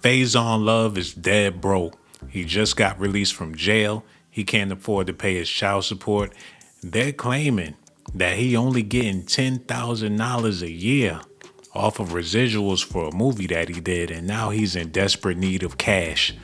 Faizon Love is dead broke. He just got released from jail. He can't afford to pay his child support. They're claiming that he only getting $10,000 a year off of residuals for a movie that he did, and now he's in desperate need of cash.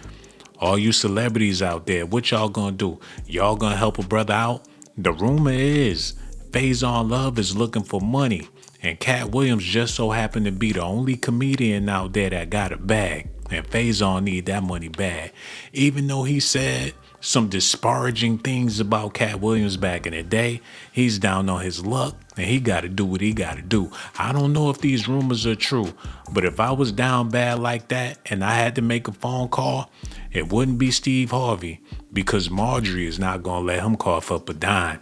All you celebrities out there, what y'all gonna do? Y'all gonna help a brother out? The rumor is Faizon Love is looking for money, and Katt Williams just so happened to be the only comedian out there that got a bag, and Faizon need that money bad. Even though he said some disparaging things about Katt Williams back in the day, he's down on his luck and he got to do what he got to do. I don't know if these rumors are true, but if I was down bad like that and I had to make a phone call, it wouldn't be Steve Harvey, because Marjorie is not going to let him cough up a dime.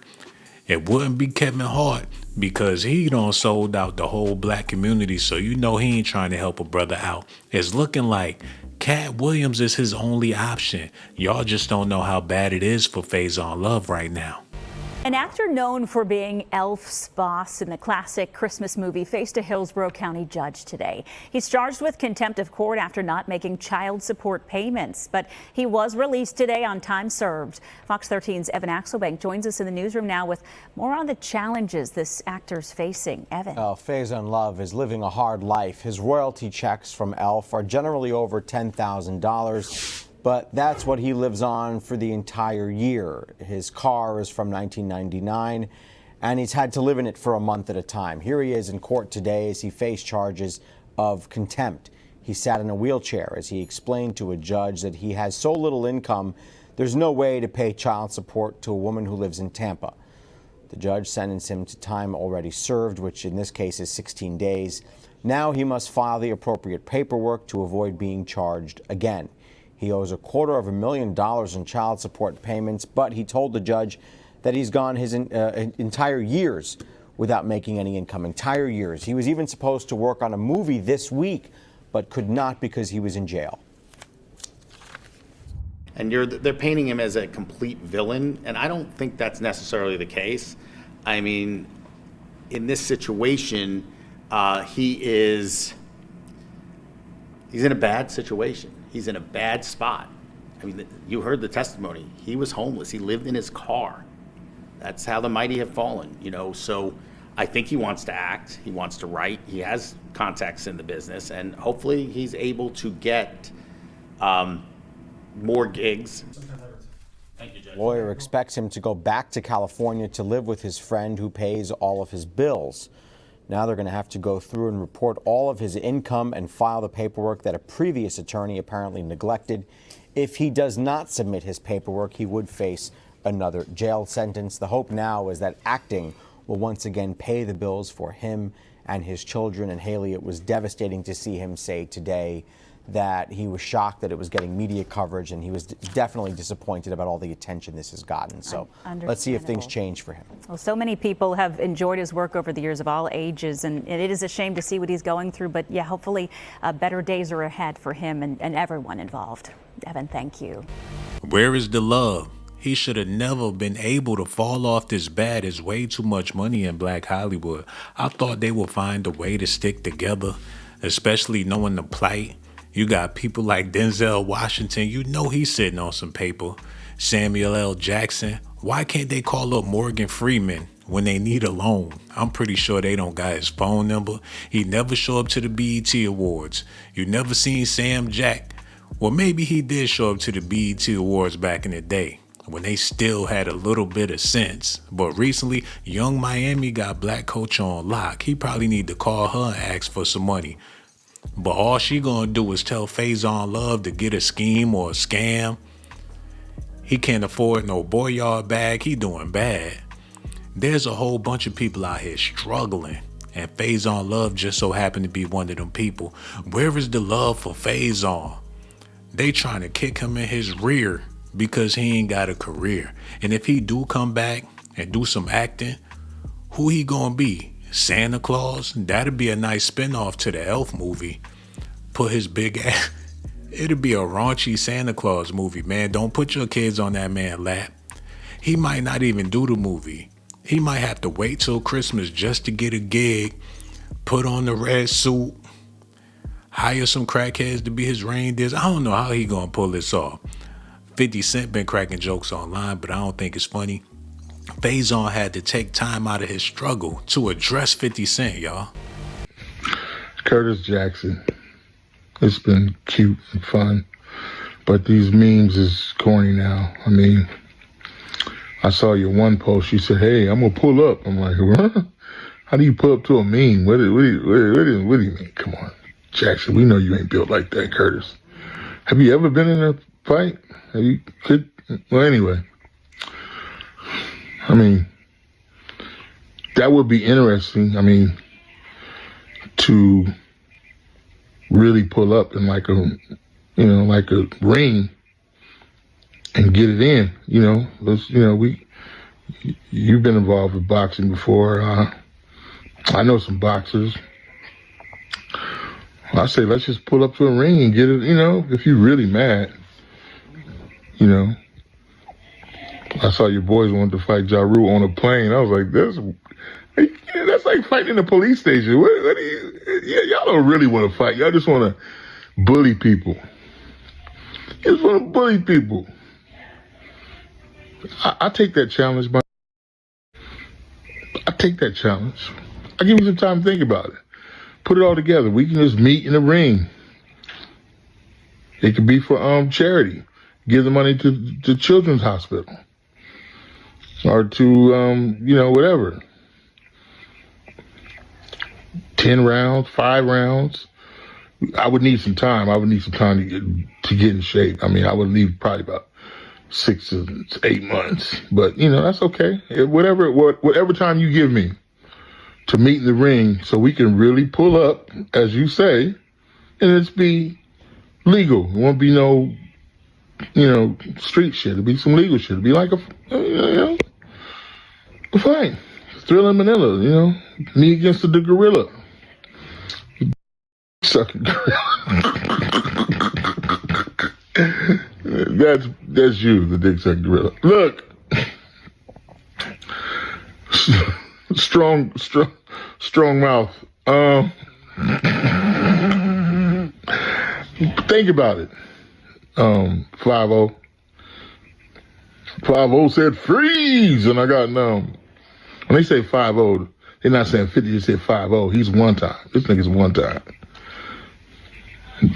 It wouldn't be Kevin Hart, because he done sold out the whole black community, so you know he ain't trying to help a brother out. It's looking like Katt Williams is his only option. Y'all just don't know how bad it is for Faizon Love right now. An actor known for being Elf's boss in the classic Christmas movie faced a Hillsborough County judge today. He's charged with contempt of court after not making child support payments, but he was released today on time served. Fox 13's Evan Axelbank joins us in the newsroom now with more on the challenges this actor's facing. Evan. Faizon Love is living a hard life. His royalty checks from Elf are generally over $10,000. But that's what he lives on for the entire year. His car is from 1999, and he's had to live in it for a month at a time. Here he is in court today as he faced charges of contempt. He sat in a wheelchair as he explained to a judge that he has so little income, there's no way to pay child support to a woman who lives in Tampa. The judge sentenced him to time already served, which in this case is 16 days. Now he must file the appropriate paperwork to avoid being charged again. He owes $250,000 in child support payments, but he told the judge that he's gone his entire years without making any income. Entire years. He was even supposed to work on a movie this week, but could not because he was in jail. And they're painting him as a complete villain, and I don't think that's necessarily the case. I mean, in this situation, he's in a bad situation. He's in a bad spot. I mean, you heard the testimony. He was homeless. He lived in his car. That's how the mighty have fallen, you know. So I think he wants to act. He wants to write. He has contacts in the business, and hopefully he's able to get more gigs. Thank you, Judge. Lawyer expects him to go back to California to live with his friend who pays all of his bills. Now they're going to have to go through and report all of his income and file the paperwork that a previous attorney apparently neglected. If he does not submit his paperwork, he would face another jail sentence. The hope now is that acting will once again pay the bills for him and his children. And Haley, it was devastating to see him say today that he was shocked that it was getting media coverage, and he was definitely disappointed about all the attention this has gotten. So let's see if things change for him. Well, so many people have enjoyed his work over the years of all ages, and it is a shame to see what he's going through. But yeah, hopefully better days are ahead for him and everyone involved. Evan, thank you. Where is the love? He should have never been able to fall off this bad. There's way too much money in Black Hollywood. I thought they would find a way to stick together, especially knowing the plight. You got people like Denzel Washington, you know he's sitting on some paper. Samuel L. Jackson. Why can't they call up Morgan Freeman when they need a loan? I'm pretty sure they don't got his phone number. He never show up to the BET Awards. You never seen Sam Jack. Well, maybe he did show up to the BET Awards back in the day, when they still had a little bit of sense. But recently, Young Miami got Black Coach on lock. He probably need to call her and ask for some money. But all she gonna do is tell Faizon Love to get a scheme or a scam. He can't afford no Boyard bag. He doing bad. There's a whole bunch of people out here struggling, and Faizon Love just so happened to be one of them people. Where is the love for Faizon? They trying to kick him in his rear because he ain't got a career. And if he do come back and do some acting, who he gonna be? Santa Claus? That'd be a nice spinoff to the Elf movie. Put his big ass. It'd be a raunchy Santa Claus movie, man. Don't put your kids on that man's lap. He might not even do the movie. He might have to wait till Christmas just to get a gig, put on the red suit. hire some crackheads to be his reindeers. I don't know how he gonna pull this off. 50 Cent been cracking jokes online, but I don't think it's funny. Faizon had to take time out of his struggle to address 50 Cent, y'all. Curtis Jackson. It's been cute and fun, but these memes is corny now. I mean, I saw your one post. You said, "Hey, I'm gonna pull up." I'm like, "What? How do you pull up to a meme? What do you mean? Come on, Jackson. We know you ain't built like that, Curtis. Have you ever been in a fight? Have you could? Well, anyway. I mean, that would be interesting. I mean, to really pull up in like a ring and get it in, you've been involved with boxing before. I know some boxers. I say, let's just pull up to a ring and get it, if you're really mad, I saw your boys wanted to fight Ja Rule on a plane. I was like, that's like fighting in a police station. Y'all don't really want to fight. Y'all just want to bully people. You just want to bully people. I take that challenge. I take that challenge. I give you some time to think about it. Put it all together. We can just meet in the ring. It could be for charity. Give the money to Children's Hospital. Or to, whatever. 10 rounds, 5 rounds. I would need some time. I would need some time to get in shape. I mean, I would need probably about 6 to 8 months. But, that's okay. Whatever time you give me to meet in the ring so we can really pull up, as you say, and it's be legal. It won't be no, street shit. It'll be some legal shit. It'll be like a fight. Thriller in Manila, me against the gorilla. Sucking gorilla. That's you, the dick sucking gorilla. Look. Strong mouth. Think about it. 5-0. 5-0 said freeze, and I got numb. When they say 5-0, they're not saying 50, they said 5-0. He's one time. This nigga's one time.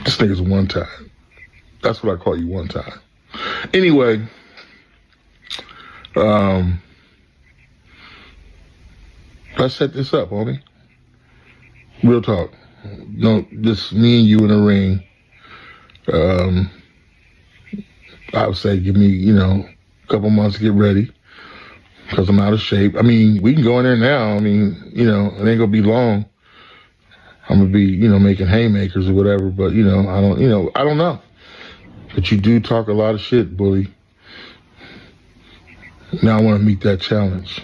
This nigga's one time. That's what I call you, one time. Anyway, let's set this up, homie. Real talk. Just me and you in a ring. I would say give me, a couple months to get ready. Because I'm out of shape. I mean, we can go in there now. I mean, it ain't gonna be long. I'm gonna be, making haymakers or whatever. But I don't know. But you do talk a lot of shit, bully. Now I want to meet that challenge.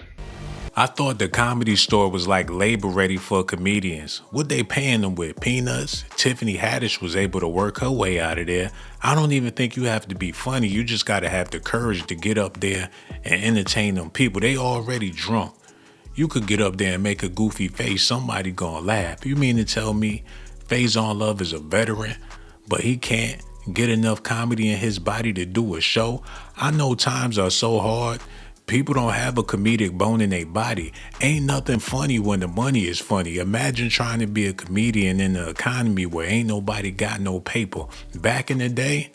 I thought the Comedy Store was like labor ready for comedians. What they paying them with? Peanuts? Tiffany Haddish was able to work her way out of there. I don't even think you have to be funny. You just got to have the courage to get up there and entertain them people. They already drunk. You could get up there and make a goofy face. Somebody gonna laugh. You mean to tell me Faizon Love is a veteran, but he can't get enough comedy in his body to do a show? I know times are so hard. People don't have a comedic bone in their body. Ain't nothing funny when the money is funny. Imagine trying to be a comedian in an economy where ain't nobody got no paper. Back in the day,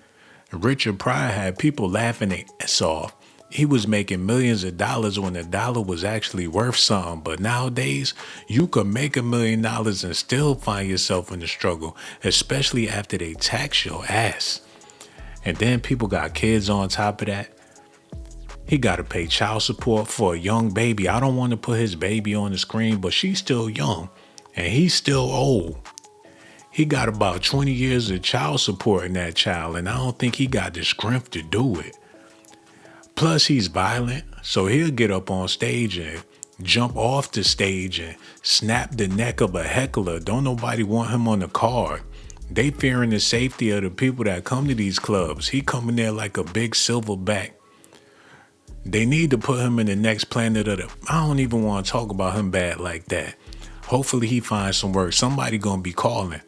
Richard Pryor had people laughing their ass off. He was making millions of dollars when the dollar was actually worth something. But nowadays, you could make $1 million and still find yourself in the struggle, especially after they tax your ass. And then people got kids on top of that. He got to pay child support for a young baby. I don't want to put his baby on the screen, but she's still young and he's still old. He got about 20 years of child support in that child, and I don't think he got the strength to do it. Plus, he's violent, so he'll get up on stage and jump off the stage and snap the neck of a heckler. Don't nobody want him on the card. They fearing the safety of the people that come to these clubs. He coming there like a big silverback. They need to put him in the next planet of the... I don't even want to talk about him bad like that. Hopefully he finds some work. Somebody gonna be calling.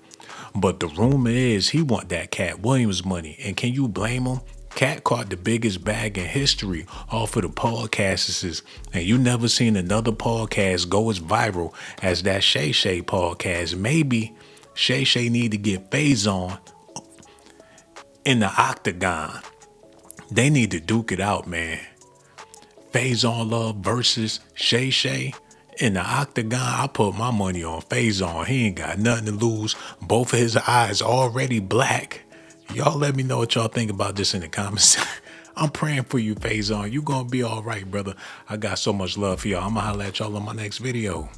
But the rumor is he want that Katt Williams money. And can you blame him? Katt caught the biggest bag in history off of the podcasts, and you never seen another podcast go as viral as that Shay Shay podcast. Maybe Shay Shay need to get Faizon in the octagon. They need to duke it out, man. Faizon Love versus Shay Shay in the octagon. I put my money on Faizon. He ain't got nothing to lose. Both of his eyes already black. Y'all let me know what y'all think about this in the comments. I'm praying for you, Faizon. You gonna be all right, brother. I got so much love for y'all. I'm gonna holler at y'all on my next video.